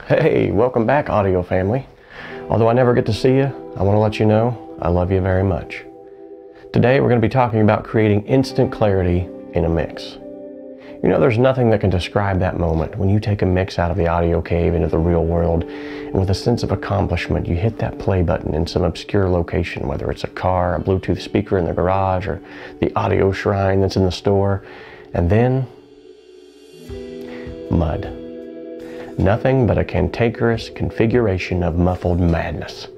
Hey, welcome back, audio family. Although I never get to see you, I want to let you know I love you very much. Today we're going to be talking about creating instant clarity in a mix. You know, there's nothing that can describe that moment when you take a mix out of the audio cave into the real world, and with a sense of accomplishment you hit that play button in some obscure location, whether it's a car, a Bluetooth speaker in the garage, or the audio shrine that's in the store, and then mud. Nothing but a cantankerous configuration of muffled madness.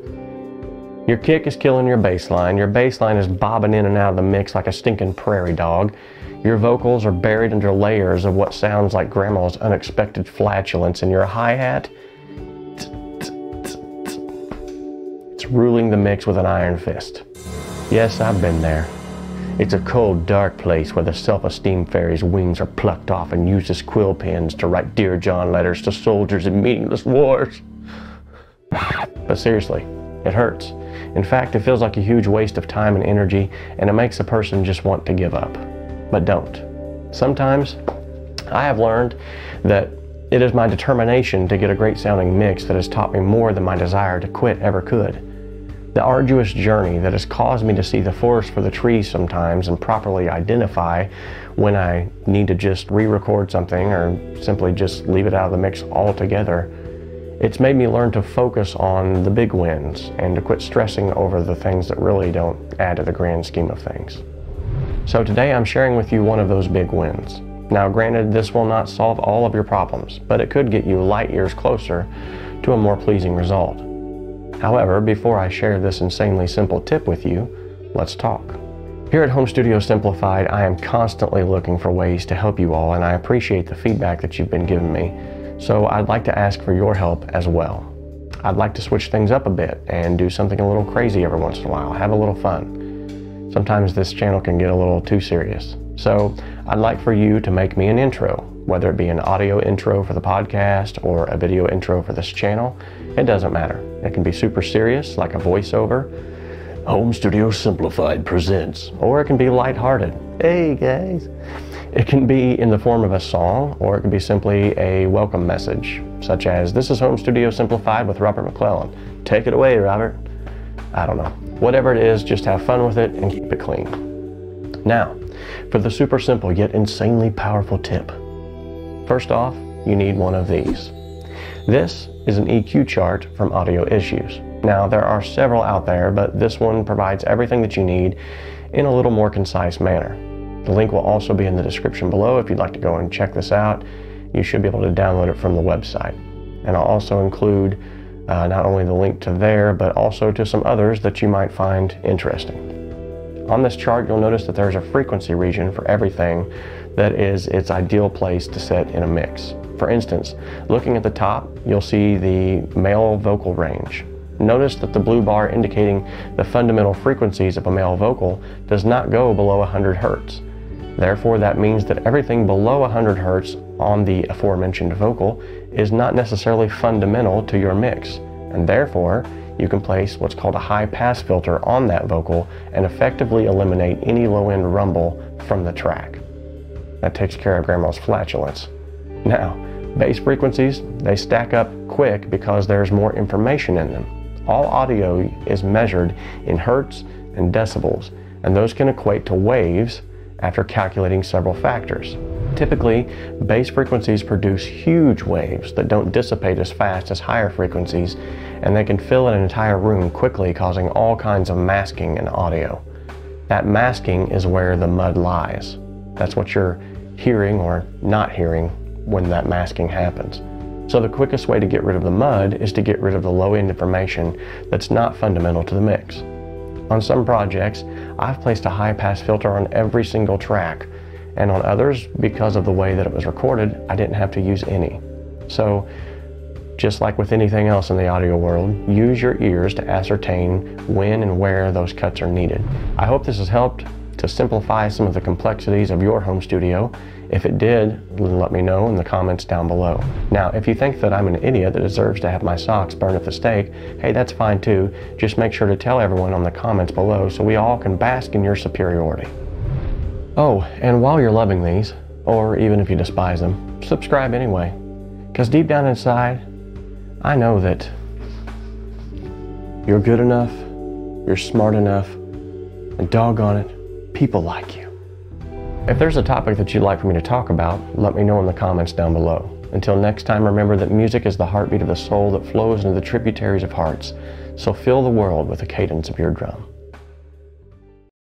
Your kick is killing your bass line is bobbing in and out of the mix like a stinking prairie dog. Your vocals are buried under layers of what sounds like grandma's unexpected flatulence, and your hi-hat, it's ruling the mix with an iron fist. Yes, I've been there. It's a cold, dark place where the self-esteem fairy's wings are plucked off and used as quill pens to write Dear John letters to soldiers in meaningless wars. But seriously, it hurts. In fact, it feels like a huge waste of time and energy, and it makes a person just want to give up. But don't. Sometimes, I have learned that it is my determination to get a great sounding mix that has taught me more than my desire to quit ever could. The arduous journey that has caused me to see the forest for the trees sometimes and properly identify when I need to just re-record something or simply just leave it out of the mix altogether. It's made me learn to focus on the big wins and to quit stressing over the things that really don't add to the grand scheme of things. So today I'm sharing with you one of those big wins. Now granted, this will not solve all of your problems, but it could get you light years closer to a more pleasing result. However, before I share this insanely simple tip with you, let's talk. Here at Home Studio Simplified, I am constantly looking for ways to help you all, and I appreciate the feedback that you've been giving me. So I'd like to ask for your help as well. I'd like to switch things up a bit and do something a little crazy every once in a while, have a little fun. Sometimes this channel can get a little too serious. So I'd like for you to make me an intro, whether it be an audio intro for the podcast or a video intro for this channel. It doesn't matter. It can be super serious, like a voiceover. Home Studio Simplified presents. Or it can be lighthearted. Hey guys. It can be in the form of a song, or it can be simply a welcome message, such as, "This is Home Studio Simplified with Robert McClellan. Take it away, Robert." I don't know. Whatever it is, just have fun with it and keep it clean. Now, for the super simple yet insanely powerful tip. First off, you need one of these. This is an EQ chart from Audio Issues. Now, there are several out there, but this one provides everything that you need in a little more concise manner. The link will also be in the description below if you'd like to go and check this out. You should be able to download it from the website. And I'll also include not only the link to there, but also to some others that you might find interesting. On this chart, you'll notice that there's a frequency region for everything that is its ideal place to set in a mix. For instance, looking at the top, you'll see the male vocal range. Notice that the blue bar indicating the fundamental frequencies of a male vocal does not go below 100 Hertz. Therefore, that means that everything below 100 Hertz on the aforementioned vocal is not necessarily fundamental to your mix, and therefore, you can place what's called a high-pass filter on that vocal and effectively eliminate any low-end rumble from the track. That takes care of grandma's flatulence. Now, bass frequencies, they stack up quick because there's more information in them. All audio is measured in hertz and decibels, and those can equate to waves after calculating several factors. Typically, bass frequencies produce huge waves that don't dissipate as fast as higher frequencies, and they can fill an entire room quickly, causing all kinds of masking in audio. That masking is where the mud lies. That's what you're hearing or not hearing when that masking happens. So the quickest way to get rid of the mud is to get rid of the low-end information that's not fundamental to the mix. On some projects, I've placed a high-pass filter on every single track, and on others, because of the way that it was recorded, I didn't have to use any. So, just like with anything else in the audio world, use your ears to ascertain when and where those cuts are needed. I hope this has helped to simplify some of the complexities of your home studio. If it did, let me know in the comments down below. Now, if you think that I'm an idiot that deserves to have my socks burned at the stake, hey, that's fine too. Just make sure to tell everyone on the comments below so we all can bask in your superiority. Oh, and while you're loving these, or even if you despise them, subscribe anyway. Because deep down inside, I know that you're good enough, you're smart enough, and doggone it, people like you. If there's a topic that you'd like for me to talk about, let me know in the comments down below. Until next time, remember that music is the heartbeat of the soul that flows into the tributaries of hearts. So fill the world with the cadence of your drum.